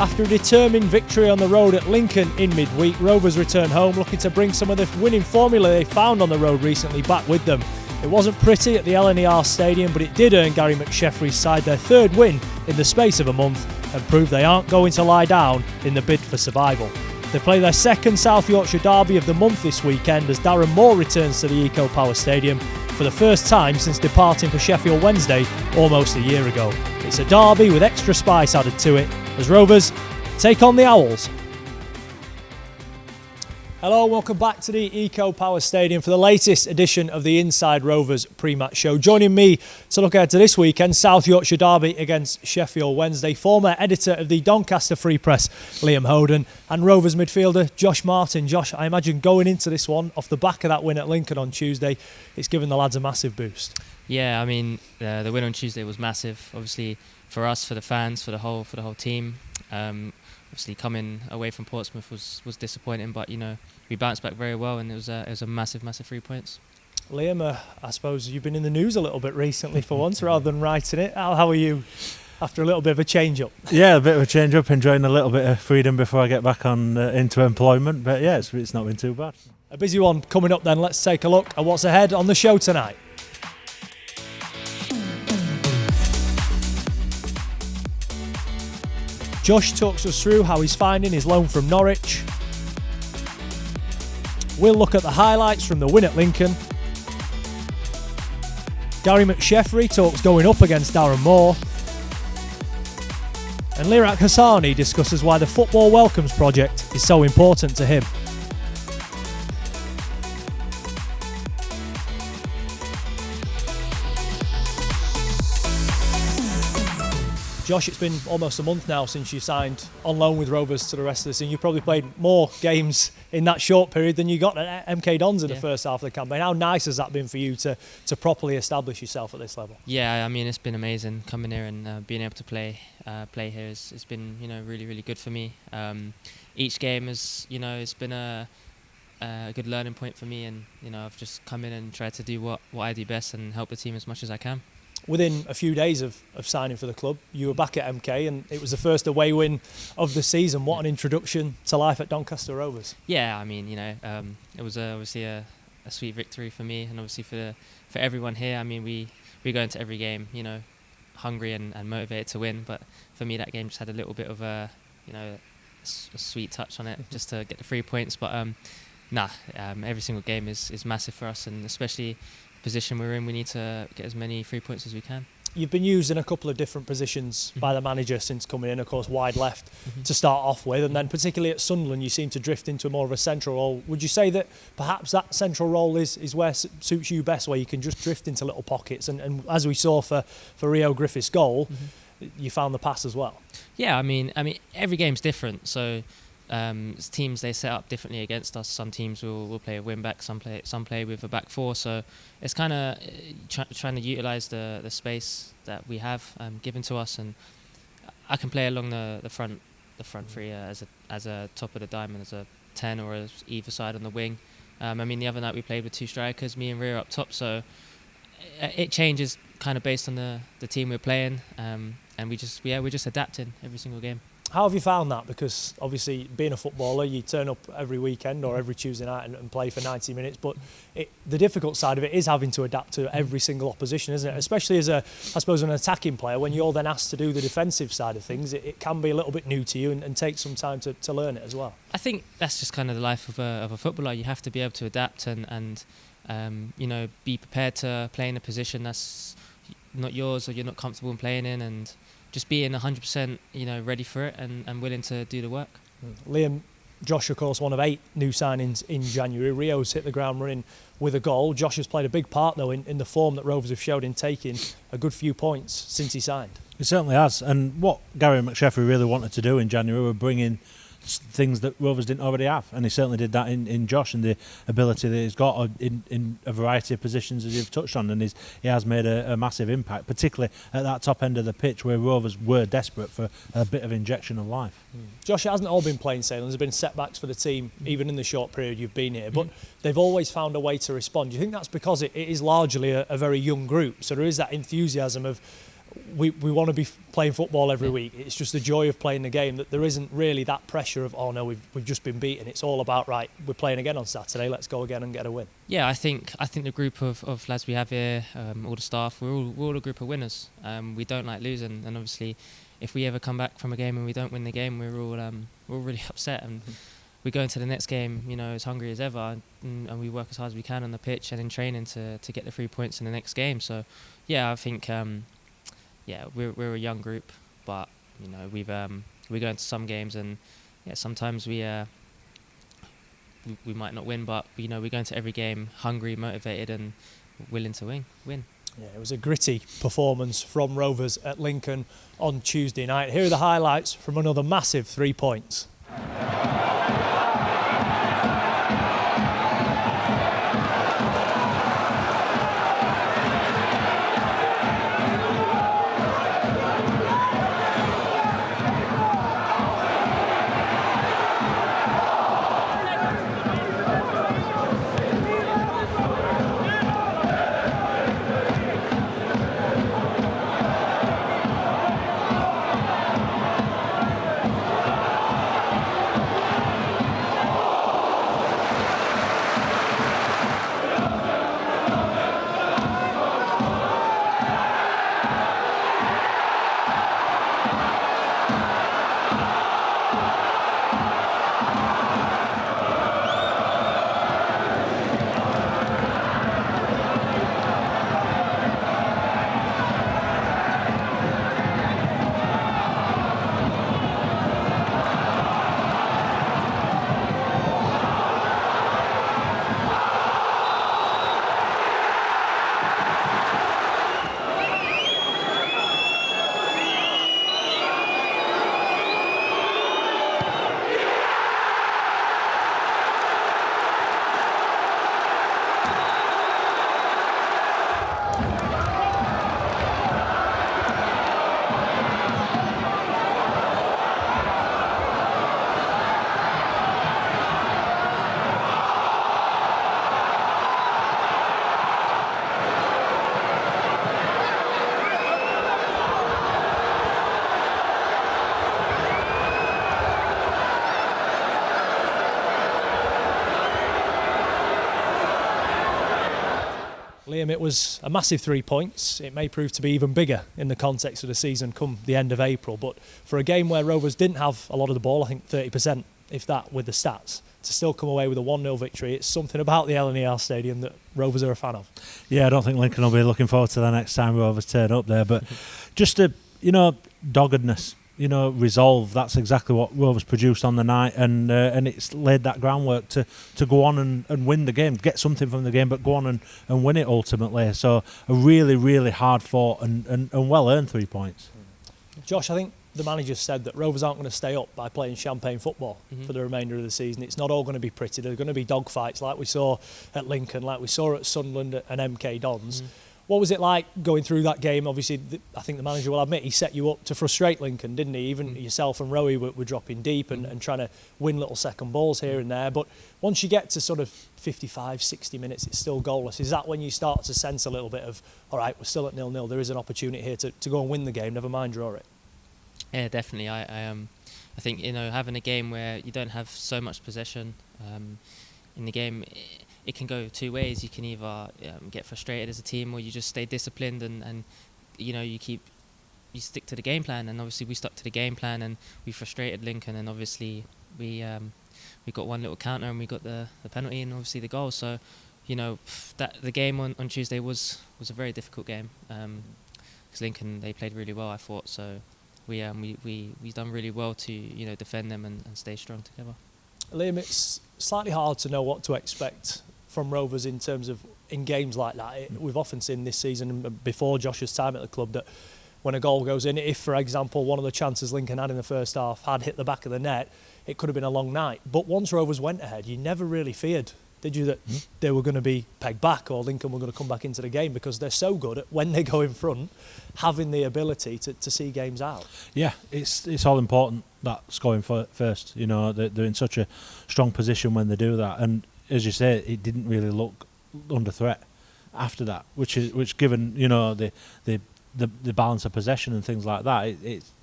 After a determined victory on the road at Lincoln in midweek, Rovers return home looking to bring some of the winning formula they found on the road recently back with them. It wasn't pretty at the LNER Stadium, but it did earn Gary McSheffrey's side their third win in the space of a month and prove they aren't going to lie down in the bid for survival. They play their second South Yorkshire derby of the month this weekend as Darren Moore returns to the Eco Power Stadium for the first time since departing for Sheffield Wednesday almost a year ago. It's a derby with extra spice added to it as Rovers take on the Owls. Hello, welcome back to the Eco Power Stadium for the latest edition of the Inside Rovers pre-match show. Joining me to look ahead to this weekend, South Yorkshire derby against Sheffield Wednesday, former editor of the Doncaster Free Press, Liam Hoden, and Rovers midfielder Josh Martin. Josh, I imagine going into this one off the back of that win at Lincoln on Tuesday, it's given the lads a massive boost. Yeah, I mean, the win on Tuesday was massive. Obviously, for us, for the fans, for the whole team. Obviously, coming away from Portsmouth was disappointing, but you know we bounced back very well, and it was a massive 3 points. Liam, I suppose you've been in the news a little bit recently for once, rather than writing it. How are you after a little bit of a change up? Yeah, a bit of a change up, enjoying a little bit of freedom before I get back on into employment. But yeah, it's not been too bad. A busy one coming up then. Let's take a look at what's ahead on the show tonight. Josh talks us through how he's finding his loan from Norwich. We'll look at the highlights from the win at Lincoln. Gary McSheffrey talks going up against Darren Moore. And Lirat Hassani discusses why the Football Welcomes project is so important to him. Josh, it's been almost a month now since you signed on loan with Rovers to the rest of the season. You probably played more games in that short period than you got at MK Dons in the first half of the campaign. How nice has that been for you to properly establish yourself at this level? Yeah, I mean, it's been amazing coming here and being able to play here. It's been really good for me. Each game it's been a good learning point for me, and I've just come in and tried to do what I do best and help the team as much as I can. Within a few days of signing for the club, you were back at MK and it was the first away win of the season. What an introduction to life at Doncaster Rovers. Yeah, I mean, it was obviously a sweet victory for me and obviously for everyone here. I mean, we go into every game, hungry and motivated to win. But for me, that game just had a little bit of a sweet touch on it just to get the 3 points. But every single game is massive for us, and especially position we're in, we need to get as many 3 points as we can. You've been used in a couple of different positions by the manager since coming in, of course wide left to start off with, and then particularly at Sunderland you seem to drift into more of a central role. Would you say that perhaps that central role is where suits you best, where you can just drift into little pockets, and as we saw for Rio Griffiths' goal, you found the pass as well? Yeah, I mean every game's different, so teams, they set up differently against us. Some teams will play a wing back, some play with a back four, so it's kind of trying to utilise the space that we have given to us, and I can play along the front three as a top of the diamond, as a 10 or as either side on the wing. I mean, the other night we played with two strikers, me and Ria up top, so it changes kind of based on the team we're playing, and we're just adapting every single game. How have you found that? Because obviously being a footballer, you turn up every weekend or every Tuesday night and play for 90 minutes, but the difficult side of it is having to adapt to every single opposition, isn't it? Especially as an attacking player, when you're then asked to do the defensive side of things, it can be a little bit new to you and take some time to learn it as well. I think that's just kind of the life of a footballer. You have to be able to adapt and be prepared to play in a position that's not yours or you're not comfortable in playing in, and just being 100% ready for it and willing to do the work. Liam, Josh, of course, one of 8 new signings in January. Rio's hit the ground running with a goal. Josh has played a big part, though, in the form that Rovers have showed in taking a good few points since he signed. It certainly has. And what Gary McSheffrey really wanted to do in January were bring in things that Rovers didn't already have, and he certainly did that in Josh, and the ability that he's got in a variety of positions, as you've touched on, and he has made a massive impact, particularly at that top end of the pitch where Rovers were desperate for a bit of injection of life. Josh, it hasn't all been plain sailing. There's been setbacks for the team even in the short period you've been here, but they've always found a way to respond. Do you think that's because it is largely a very young group, so there is that enthusiasm of we want to be playing football every week. It's just the joy of playing the game, that there isn't really that pressure of, oh no, we've just been beaten. It's all about, right, we're playing again on Saturday, let's go again and get a win. Yeah, I think the group of lads we have here, all the staff, we're all a group of winners. We don't like losing, and obviously if we ever come back from a game and we don't win the game, we're all really upset, and we go into the next game, as hungry as ever, and we work as hard as we can on the pitch and in training to get the 3 points in the next game. So yeah, I think we're a young group, but we go into some games, and sometimes we might not win, but we go into every game hungry, motivated, and willing to win. Yeah, it was a gritty performance from Rovers at Lincoln on Tuesday night. Here are the highlights from another massive 3 points. Liam, it was a massive 3 points. It may prove to be even bigger in the context of the season come the end of April, but for a game where Rovers didn't have a lot of the ball, I think 30%, if that, with the stats, to still come away with a 1-0 victory, it's something about the LNER Stadium that Rovers are a fan of. Yeah, I don't think Lincoln will be looking forward to the next time Rovers turn up there, but just a, doggedness, resolve. That's exactly what Rovers produced on the night, and it's laid that groundwork to go on and win the game, get something from the game, but go on and win it ultimately. So a really, really hard fought and well earned 3 points. Josh, I think the manager said that Rovers aren't going to stay up by playing champagne football for the remainder of the season. It's not all going to be pretty. There are going to be dogfights like we saw at Lincoln, like we saw at Sunderland and MK Dons. What was it like going through that game? Obviously, I think the manager will admit he set you up to frustrate Lincoln, didn't he? Even yourself and Rowie were dropping deep and trying to win little second balls here and there. But once you get to sort of 55, 60 minutes, it's still goalless. Is that when you start to sense a little bit of, all right, we're still at 0-0, there is an opportunity here to go and win the game, never mind draw it? Yeah, definitely. I think having a game where you don't have so much possession in the game, it can go two ways. You can either get frustrated as a team, or you just stay disciplined and you stick to the game plan. And obviously we stuck to the game plan and we frustrated Lincoln, and obviously we got one little counter and we got the penalty and obviously the goal. So that the game on Tuesday was a very difficult game because Lincoln, they played really well, I thought. So we done really well to defend them and stay strong together. Liam, it's slightly hard to know what to expect from Rovers in terms of in games like that. We've often seen this season, before Josh's time at the club, that when a goal goes in, if, for example, one of the chances Lincoln had in the first half had hit the back of the net, it could have been a long night. But once Rovers went ahead, you never really feared, did you, that they were going to be pegged back or Lincoln were going to come back into the game, because they're so good at, when they go in front, having the ability to see games out. Yeah, it's all important, that scoring first. They're in such a strong position when they do that, and as you say, it didn't really look under threat after that, which given the the balance of possession and things like that,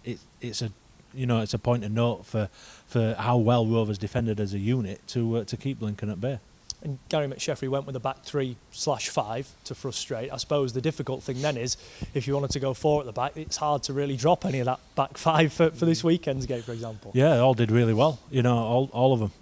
it's a it's a point of note for how well Rovers defended as a unit to keep Lincoln at bay. And Gary McSheffrey went with a back 3/5 to frustrate. I suppose the difficult thing then is, if you wanted to go 4 at the back, it's hard to really drop any of that back 5 for this weekend's game, for example. Yeah, all did really well. All of them.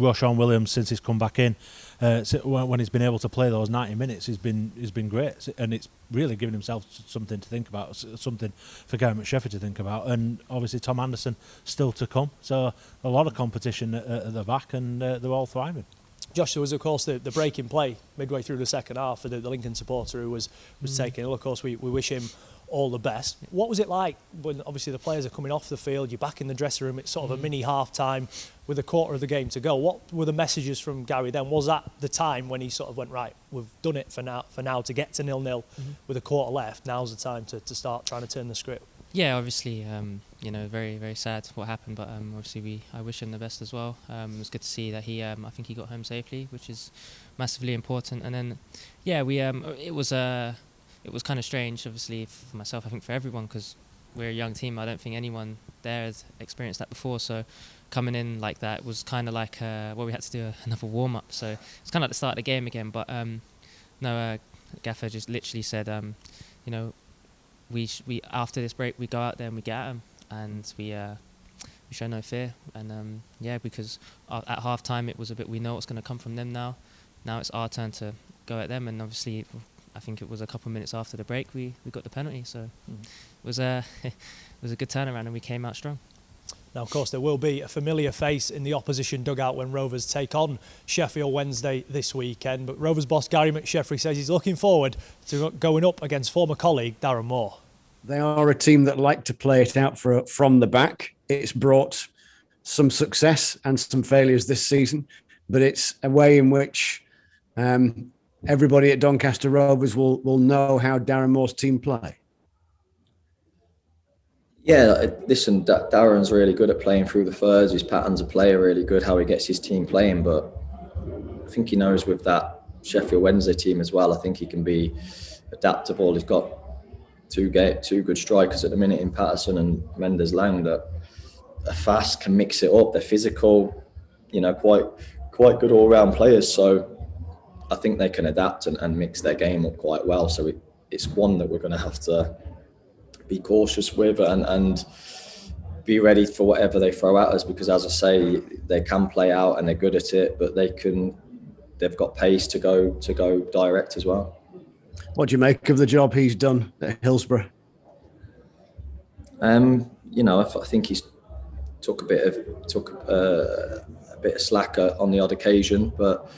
Roshan Williams, since he's come back in, when he's been able to play those 90 minutes, he's been great, and it's really given himself something to think about, something for Gary McSheffrey to think about. And obviously Tom Anderson still to come. So a lot of competition at the back, and they're all thriving. Josh, there was of course the break in play midway through the second half for the Lincoln supporter who was taking ill. Of course, we wish him all the best. What was it like when obviously the players are coming off the field, you're back in the dressing room, it's sort of a mini half time with a quarter of the game to go? What were the messages from Gary then? Was that the time when he sort of went, right, we've done it for now to get to 0-0 with a quarter left, now's the time to start trying to turn the script? Yeah, obviously, very, very sad what happened, but obviously I wish him the best as well. It was good to see that I think he got home safely, which is massively important. And then, yeah, it was kind of strange, obviously, for myself, I think for everyone, because we're a young team. I don't think anyone there has experienced that before, so coming in like that was kind of like, we had to do another warm-up, so it's kind of like the start of the game again, but Gaffer just literally said, we after this break we go out there and we get at them, and we show no fear, and because at half time it was a bit, we know what's going to come from them now it's our turn to go at them, and obviously I think it was a couple of minutes after the break we got the penalty, so it was a good turnaround and we came out strong. Now, of course, there will be a familiar face in the opposition dugout when Rovers take on Sheffield Wednesday this weekend. But Rovers boss Gary McSheffrey says he's looking forward to going up against former colleague Darren Moore. They are a team that like to play it out from the back. It's brought some success and some failures this season, but it's a way in which everybody at Doncaster Rovers will know how Darren Moore's team play. Yeah, listen, Darren's really good at playing through the thirds. His patterns of play are really good, how he gets his team playing. But I think he knows with that Sheffield Wednesday team as well, I think he can be adaptable. He's got two good strikers at the minute in Patterson and Mendes Lang that are fast, can mix it up. They're physical, quite good all-round players. So I think they can adapt and mix their game up quite well. So it's one that we're going to have to be cautious with and be ready for whatever they throw at us, because as I say, they can play out and they're good at it, but they've got pace to go direct as well. What do you make of the job he's done at Hillsborough? I think he's took a bit of slack on the odd occasion, but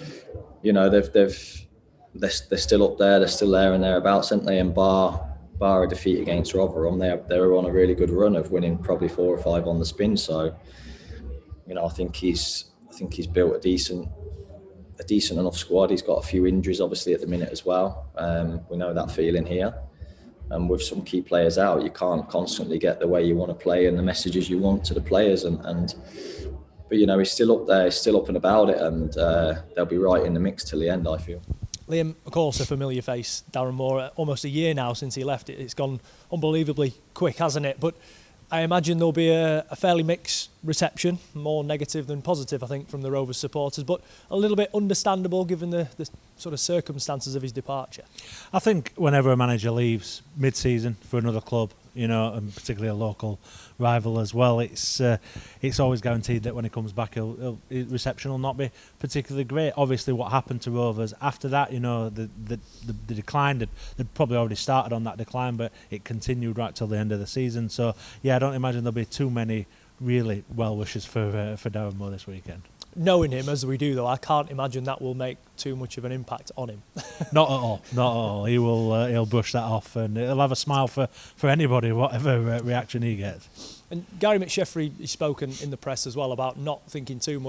they're still up there, they're still there and thereabouts, aren't they? And bar a defeat against Rotherham, they were on a really good run of winning probably 4 or 5 on the spin. So, I think he's built a decent enough squad. He's got a few injuries obviously at the minute as well. We know that feeling here. And with some key players out, you can't constantly get the way you want to play and the messages you want to the players. But he's still up there, he's still up and about it, and they'll be right in the mix till the end, I feel. Liam, of course, a familiar face, Darren Moore. Almost a year now since he left. It's gone unbelievably quick, hasn't it? But I imagine there'll be a fairly mixed reception, more negative than positive, I think, from the Rovers supporters, but a little bit understandable given the sort of circumstances of his departure. I think whenever a manager leaves mid-season for another club, and particularly a local rival as well, it's always guaranteed that when he comes back, his reception will not be particularly great. Obviously, what happened to Rovers after that, the decline, they'd probably already started on that decline, but it continued right till the end of the season. So, yeah, I don't imagine there'll be too many really well wishes for Darren Moore this weekend. Knowing him as we do, though, I can't imagine that will make too much of an impact on him. Not at all. He'll brush that off, and he'll have a smile for anybody, whatever reaction he gets. And Gary McSheffrey, he's spoken in the press as well about not thinking too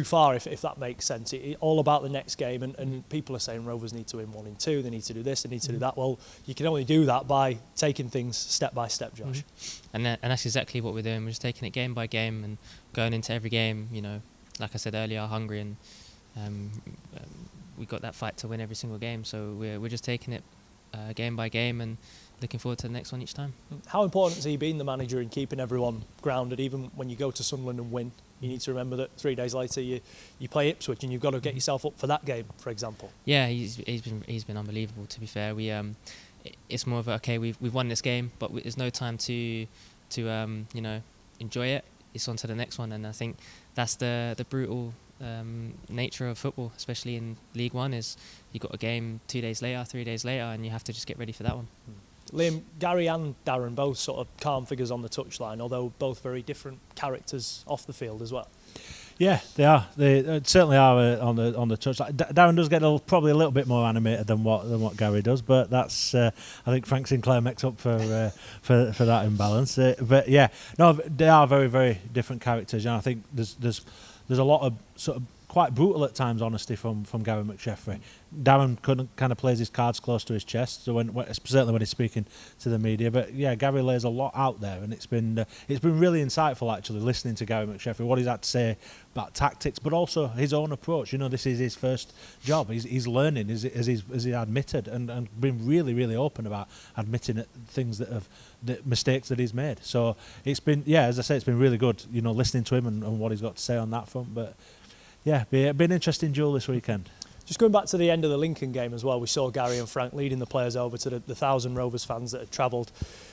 far, if that makes sense. All about the next game, and people are saying Rovers need to win 1 in 2, they need to do this, they need to do that. Well, you can only do that by taking things step by step, Josh. And that's exactly what we're doing. We're just taking it game by game and going into every game, like I said earlier, hungry, and we got that fight to win every single game. So we're just taking it game by game, and looking forward to the next one each time. How important has he been, the manager, in keeping everyone grounded? Even when you go to Sunderland and win, you need to remember that 3 days later you play Ipswich and you've got to get yourself up for that game, for example. Yeah, he's been unbelievable. To be fair, it's more of we've won this game, but there's no time to enjoy it. It's on to the next one, and I think that's the brutal nature of football, especially in League One. Is you got a game 2 days later, 3 days later, and you have to just get ready for that one. Liam, Gary and Darren, both sort of calm figures on the touchline, although both very different characters off the field as well. Yeah, they are. They certainly are on the touchline. Darren does get probably a little bit more animated than what Gary does, but that's I think Frank Sinclair makes up for that imbalance. But yeah, no, they are very, very different characters. And I think there's a lot of sort of quite brutal at times honesty from Gary McSheffrey. Darren kind of plays his cards close to his chest, so certainly when he's speaking to the media. But yeah, Gary lays a lot out there, and it's been really insightful actually listening to Gary McSheffrey, what he's had to say about tactics, but also his own approach. This is his first job. He's learning, as he admitted, and been really, really open about admitting things the mistakes that he's made. So it's been, as I say, it's been really good, listening to him and what he's got to say on that front. But yeah, been an interesting duel this weekend. Just going back to the end of the Lincoln game as well, we saw Gary and Frank leading the players over to the 1,000 Rovers fans that had travelled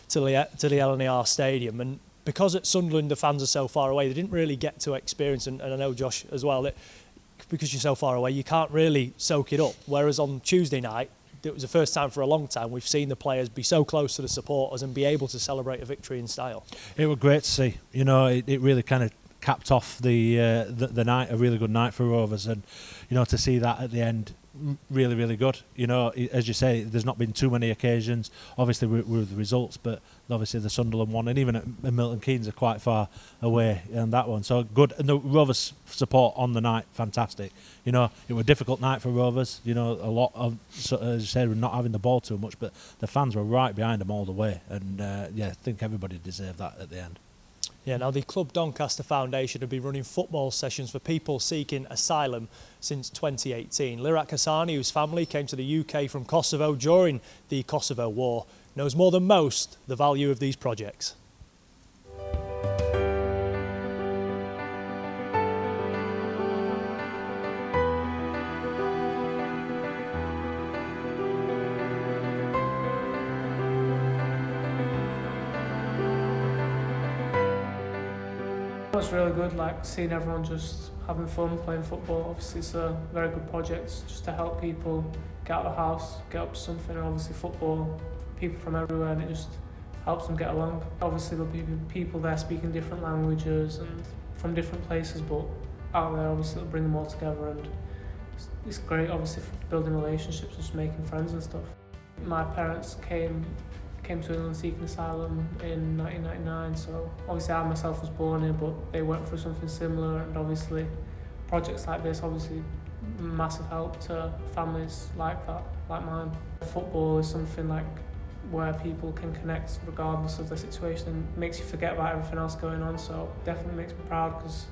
to the LNER Stadium. And because at Sunderland the fans are so far away, they didn't really get to experience, and I know Josh as well, that because you're so far away, you can't really soak it up. Whereas on Tuesday night, it was the first time for a long time we've seen the players be so close to the supporters and be able to celebrate a victory in style. It was great to see. It really kind of capped off the night, a really good night for Rovers, and to see that at the end, really, really good. As you say, there's not been too many occasions, obviously with the results, but obviously the Sunderland one, and even at Milton Keynes are quite far away on that one. So good, and the Rovers support on the night, fantastic. It was a difficult night for Rovers. A lot of, as you said, we're not having the ball too much, but the fans were right behind them all the way, and I think everybody deserved that at the end. Yeah, now the Club Doncaster Foundation have been running football sessions for people seeking asylum since 2018. Lirak Hassani, whose family came to the UK from Kosovo during the Kosovo War, knows more than most the value of these projects. It's really good, seeing everyone just having fun playing football. Obviously it's a very good project just to help people get out of the house, get up to something, and obviously football, people from everywhere, and it just helps them get along. Obviously there'll be people there speaking different languages and from different places, but out there obviously it'll bring them all together, and it's great obviously for building relationships, just making friends and stuff. My parents came to England seeking asylum in 1999, so obviously I myself was born here, but they went through something similar, and obviously projects like this obviously massive help to families like that, like mine. Football is something where people can connect regardless of the situation, and makes you forget about everything else going on, so definitely makes me proud, because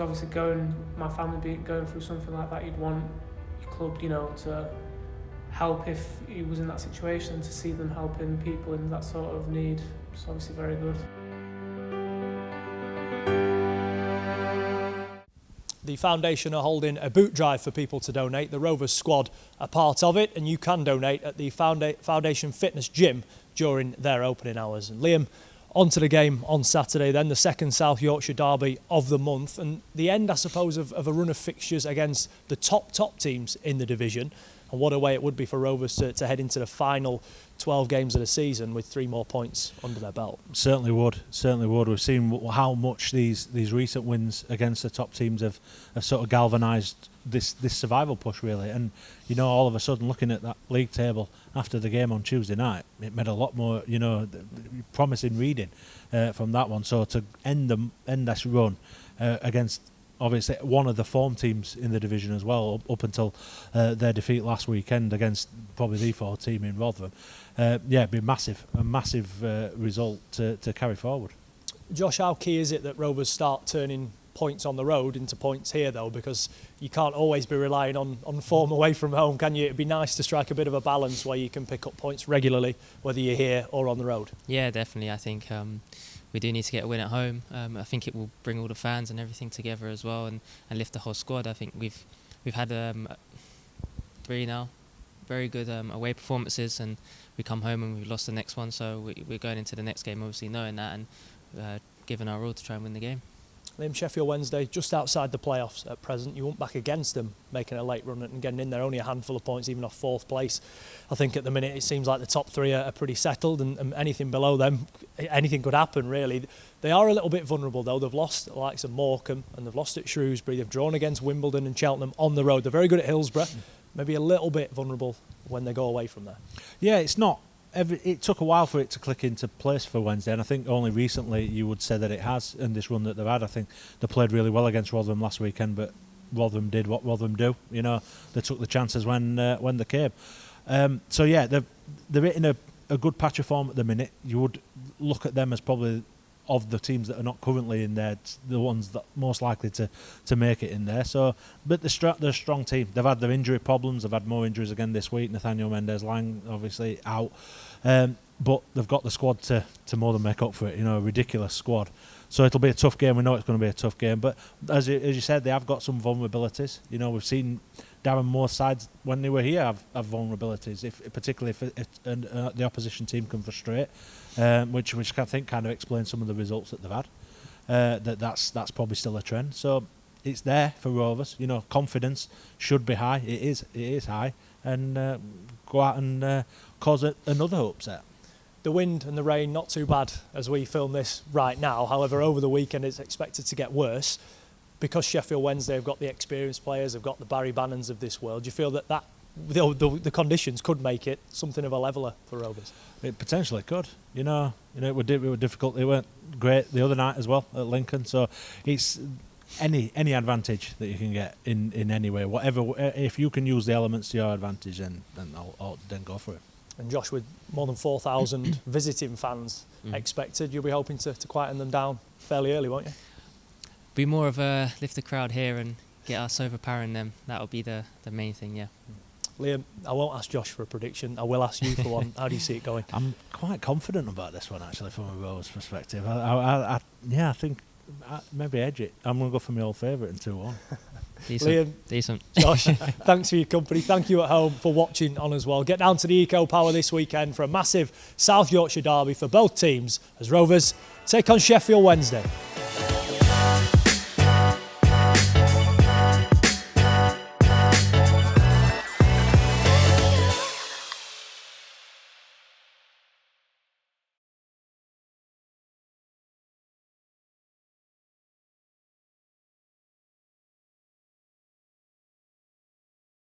obviously my family going through something like that, you'd want your club, to help if he was in that situation, to see them helping people in that sort of need. It's obviously very good. The foundation are holding a boot drive for people to donate. The Rovers squad are part of it, and you can donate at the Foundation Fitness Gym during their opening hours. And Liam, on to the game on Saturday then, the second South Yorkshire derby of the month, and the end, I suppose, of a run of fixtures against the top teams in the division. And what a way it would be for Rovers to head into the final 12 games of the season with 3 more points under their belt. Certainly would. We've seen how much these recent wins against the top teams have sort of galvanised this survival push, really. And, all of a sudden, looking at that league table after the game on Tuesday night, it made a lot more, promising reading from that one. So to end this run against obviously one of the form teams in the division as well, up until their defeat last weekend against probably the 4 team in Rotherham. It'd be a massive result to carry forward. Josh, how key is it that Rovers start turning points on the road into points here, though, because you can't always be relying on form away from home, can you? It'd be nice to strike a bit of a balance where you can pick up points regularly, whether you're here or on the road. Yeah, definitely. I think we do need to get a win at home. I think it will bring all the fans and everything together as well, and lift the whole squad. I think we've had 3 now very good away performances, and we come home and we've lost the next one, so we're going into the next game obviously knowing that, and giving our all to try and win the game. Liam, Sheffield Wednesday just outside the playoffs at present. You went back against them making a late run and getting in there, only a handful of points, even off 4th place. I think at the minute it seems like the top 3 are pretty settled, and anything below them, anything could happen really. They are a little bit vulnerable though. They've lost the likes of Morecambe and they've lost at Shrewsbury. They've drawn against Wimbledon and Cheltenham on the road. They're very good at Hillsborough. Maybe a little bit vulnerable when they go away from there. Yeah, it's not. It took a while for it to click into place for Wednesday, and I think only recently you would say that it has in this run that they've had. I think they played really well against Rotherham last weekend, but Rotherham did what Rotherham do. You know, they took the chances when they came. So yeah, they're in a good patch of form at the minute. You would look at them as probably, of the teams that are not currently in there, the ones that most likely to make it in there. So, but they're a strong team. They've had their injury problems. They've had more injuries again this week. Nathaniel Mendez-Lang obviously out, but they've got the squad to more than make up for it. You know, a ridiculous squad. So it'll be a tough game. We know it's going to be a tough game. But as you said, they have got some vulnerabilities. You know, we've seen Darren Moore's sides when they were here have vulnerabilities, particularly if the opposition team can frustrate, which I think kind of explains some of the results that they've had. That's probably still a trend. So it's there for Rovers. You know, confidence should be high. It is high, and go out and cause another upset. The wind and the rain not too bad as we film this right now. However, over the weekend it's expected to get worse. Because Sheffield Wednesday have got the experienced players, have got the Barry Bannons of this world, do you feel that the conditions could make it something of a leveller for Rovers? It potentially could. You know, it were difficult. It weren't great the other night as well at Lincoln. So it's any advantage that you can get in any way, whatever. If you can use the elements to your advantage, then go for it. And Josh, with more than 4,000 visiting fans expected, you'll be hoping to quieten them down fairly early, won't you? Be more of a lift the crowd here and get us overpowering them. That'll be the main thing, yeah. Liam, I won't ask Josh for a prediction. I will ask you for one. How do you see it going? I'm quite confident about this one, actually, from a Rovers perspective. I think maybe edge it. I'm going to go for my old favourite in 2-1. Decent. Josh, thanks for your company. Thank you at home for watching on as well. Get down to the Eco Power this weekend for a massive South Yorkshire derby for both teams as Rovers take on Sheffield Wednesday.